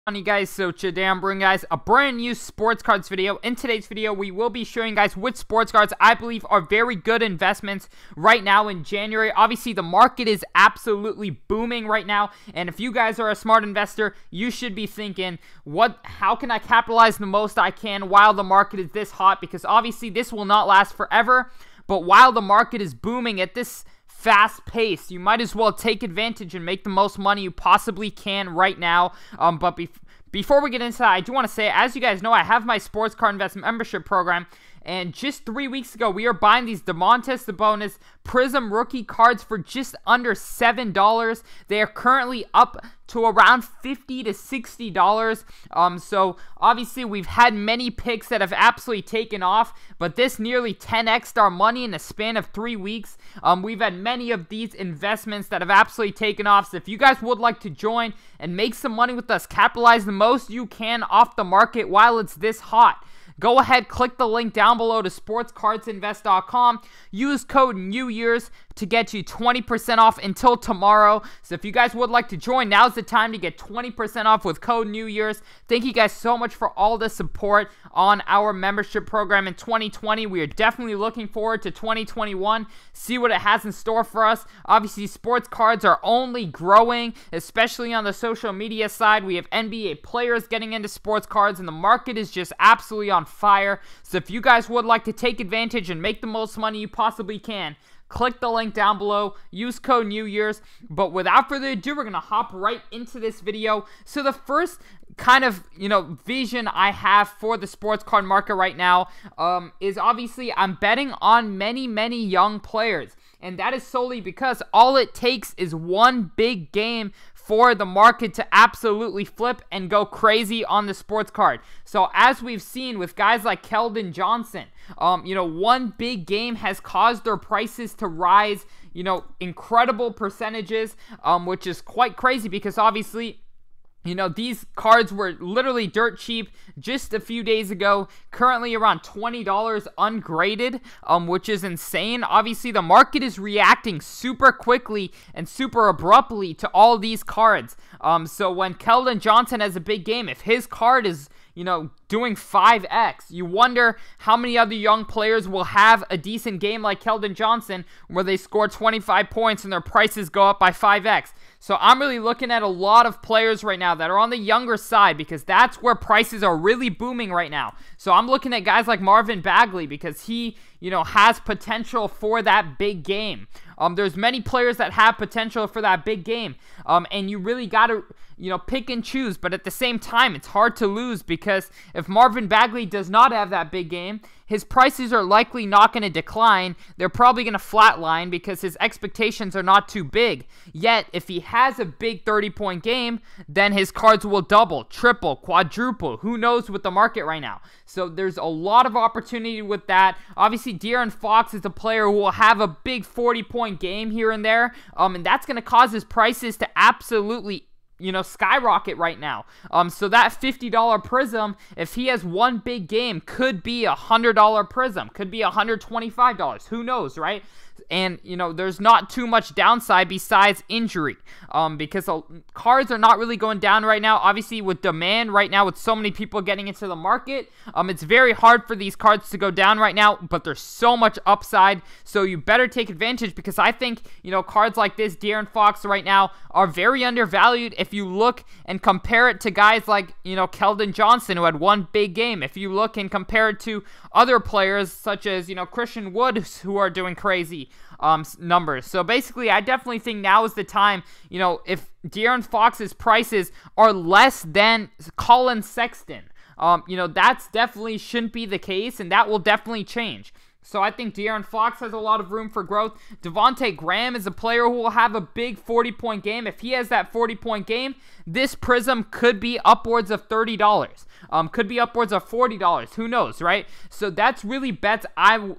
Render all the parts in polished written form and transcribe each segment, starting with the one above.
On you guys, so today I'm bringing guys a brand new sports cards video. In today's video, we will be showing guys which sports cards I believe are very good investments right now in January. Obviously, the market is absolutely booming right now, and if you guys are a smart investor, you should be thinking, how can I capitalize the most I can while the market is this hot? Because obviously, this will not last forever, but while the market is booming at this fast pace, you might as well take advantage and make the most money you possibly can right now. But before we get into that, I do want to say, as you guys know, I have my sports card investment membership program, and just 3 weeks ago, we are buying these Devante Prism rookie cards for just under $7. They are currently up to around $50 to $60. So obviously we've had many picks that have absolutely taken off, but this nearly 10x'd our money in a span of 3 weeks. We've had many of these investments that have absolutely taken off. So if you guys would like to join and make some money with us, capitalize the most you can off the market while it's this hot, go ahead, click the link down below to sportscardsinvest.com. Use code NEWYEARS to get you 20% off until tomorrow. So if you guys would like to join, now's the time to get 20% off with code NEWYEARS. Thank you guys so much for all the support on our membership program in 2020. We are definitely looking forward to 2021. See what it has in store for us. Obviously, sports cards are only growing, especially on the social media side. We have NBA players getting into sports cards, and the market is just absolutely on fire. So if you guys would like to take advantage and make the most money you possibly can, click the link down below, use code NEWYEARS. But without further ado, we're going to hop right into this video. So the first kind of, vision I have for the sports card market right now is obviously I'm betting on many young players. And that is solely because all it takes is one big game for the market to absolutely flip and go crazy on the sports card. So as we've seen with guys like Keldon Johnson, one big game has caused their prices to rise, incredible percentages, which is quite crazy because obviously, these cards were literally dirt cheap just a few days ago, currently around $20 ungraded, which is insane. Obviously, the market is reacting super quickly and super abruptly to all these cards. So when Keldon Johnson has a big game, if his card is doing 5x, you wonder how many other young players will have a decent game like Keldon Johnson where they score 25 points and their prices go up by 5x. So I'm really looking at a lot of players right now that are on the younger side because that's where prices are really booming right now. So I'm looking at guys like Marvin Bagley because he, has potential for that big game. There's many players that have potential for that big game. And you really got to, pick and choose. But at the same time, it's hard to lose because if Marvin Bagley does not have that big game, his prices are likely not going to decline. They're probably going to flatline because his expectations are not too big. Yet, if he has a big 30-point game, then his cards will double, triple, quadruple. Who knows with the market right now? So there's a lot of opportunity with that. Obviously, De'Aaron Fox is a player who will have a big 40-point game here and there, and that's going to cause his prices to absolutely skyrocket right now. So that $50 Prism, if he has one big game, could be a $100 Prism, could be $125. Who knows, right? And, there's not too much downside besides injury because cards are not really going down right now. Obviously, with demand right now, with so many people getting into the market, it's very hard for these cards to go down right now, but there's so much upside. So you better take advantage because I think, cards like this, De'Aaron Fox right now, are very undervalued if you look and compare it to guys like, Keldon Johnson, who had one big game. If you look and compare it to other players such as, Christian Wood, who are doing crazy numbers. So basically, I definitely think now is the time, if De'Aaron Fox's prices are less than Colin Sexton, that's definitely shouldn't be the case, and that will definitely change. So I think De'Aaron Fox has a lot of room for growth. Devante Graham is a player who will have a big 40-point game. If he has that 40-point game, this Prism could be upwards of $30. Could be upwards of $40. Who knows, right? So that's really bets I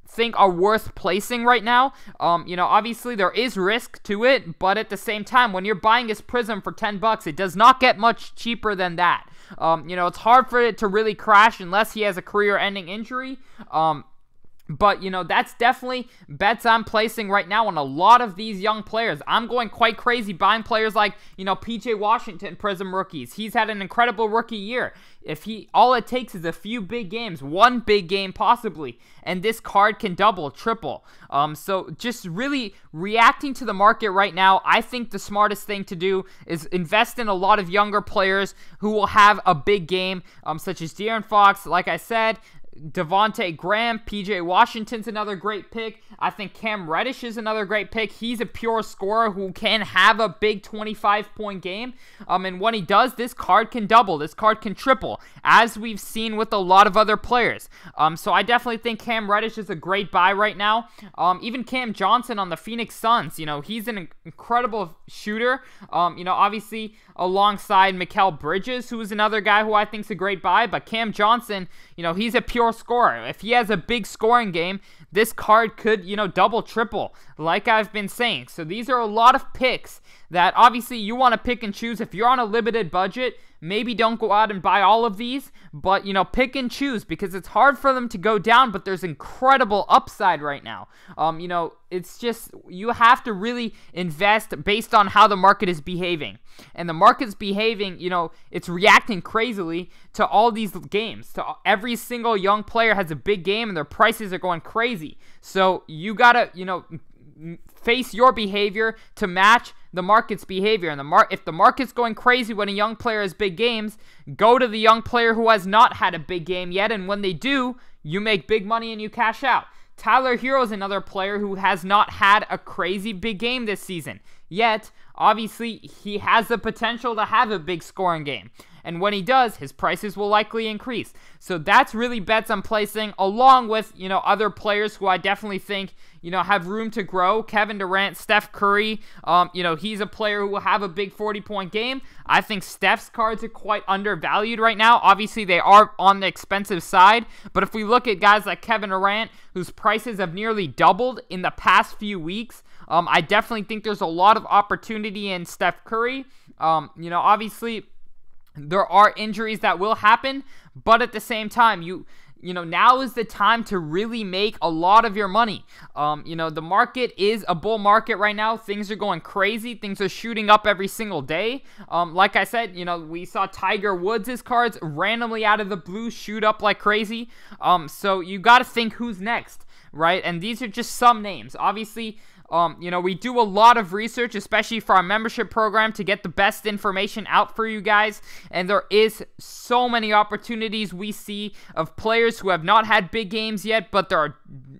think are worth placing right now. Obviously there is risk to it, but at the same time, when you're buying this Prism for $10, it does not get much cheaper than that. It's hard for it to really crash unless he has a career-ending injury. But, you know, that's definitely bets I'm placing right now on a lot of these young players. I'm going quite crazy buying players like, you know, PJ Washington, Prism rookies. He's had an incredible rookie year. All it takes is a few big games, one big game possibly, and this card can double, triple. So just really reacting to the market right now, I think the smartest thing to do is invest in a lot of younger players who will have a big game, such as De'Aaron Fox, like I said, Devante Graham, PJ Washington's another great pick. I think Cam Reddish is another great pick. He's a pure scorer who can have a big 25-point game. And when he does, this card can double. This card can triple, as we've seen with a lot of other players. So I definitely think Cam Reddish is a great buy right now. Even Cam Johnson on the Phoenix Suns, you know, he's an incredible shooter. You know, obviously alongside Mikal Bridges, who is another guy who I think is a great buy. But Cam Johnson, you know, he's a pure scorer. If he has a big scoring game, this card could, you know, double, triple, like I've been saying. So these are a lot of picks that obviously you want to pick and choose. If you're on a limited budget, maybe don't go out and buy all of these, but, you know, pick and choose, because it's hard for them to go down, but there's incredible upside right now. You know, it's just, you have to really invest based on how the market is behaving. And the market's behaving, you know, it's reacting crazily to all these games. To every single young player has a big game and their prices are going crazy. So you gotta, you know, face your behavior to match the market's behavior. And if the market's going crazy when a young player has big games, go to the young player who has not had a big game yet, and when they do, you make big money and you cash out. Tyler Hero is another player who has not had a crazy big game this season, yet obviously he has the potential to have a big scoring game. And when he does, his prices will likely increase. So that's really bets I'm placing, along with, you know, other players who I definitely think, you know, have room to grow. Kevin Durant, Steph Curry, you know, he's a player who will have a big 40-point game. I think Steph's cards are quite undervalued right now. Obviously, they are on the expensive side. But if we look at guys like Kevin Durant, whose prices have nearly doubled in the past few weeks, I definitely think there's a lot of opportunity in Steph Curry. You know, obviously, there are injuries that will happen, but at the same time, you know, now is the time to really make a lot of your money. You know, the market is a bull market right now. Things are going crazy. Things are shooting up every single day. Like I said, you know, we saw Tiger Woods' cards randomly out of the blue shoot up like crazy. So you got to think who's next, right? And these are just some names. Obviously, you know, we do a lot of research, especially for our membership program, to get the best information out for you guys. And there is so many opportunities we see of players who have not had big games yet, but they're,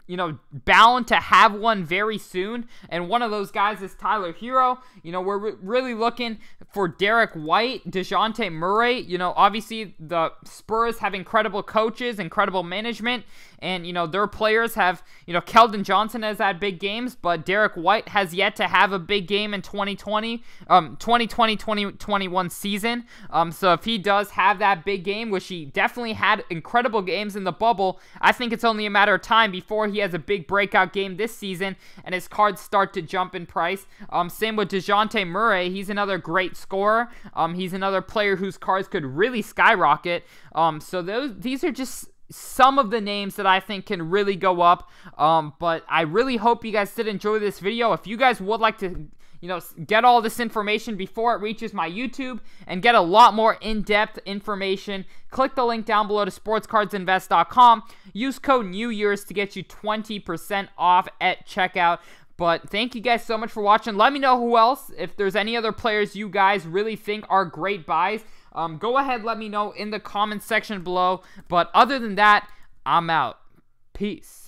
you know, bound to have one very soon. And one of those guys is Tyler Hero. You know, we're really looking for Derek White, Dejante Murray. You know, obviously the Spurs have incredible coaches, incredible management, and, you know, their players have, you know, Keldon Johnson has had big games, but Derek White has yet to have a big game in 2020-2021 season. So if he does have that big game, which he definitely had incredible games in the bubble, I think it's only a matter of time before he has a big breakout game this season and his cards start to jump in price. Same with Dejante Murray. He's another great scorer. He's another player whose cards could really skyrocket. So these are just some of the names that I think can really go up. But I really hope you guys did enjoy this video. If you guys would like to, you know, get all this information before it reaches my YouTube and get a lot more in-depth information, click the link down below to sportscardsinvest.com. Use code NEWYEARS to get you 20% off at checkout. But thank you guys so much for watching. Let me know who else, if there's any other players you guys really think are great buys. Go ahead, let me know in the comments section below. But other than that, I'm out. Peace.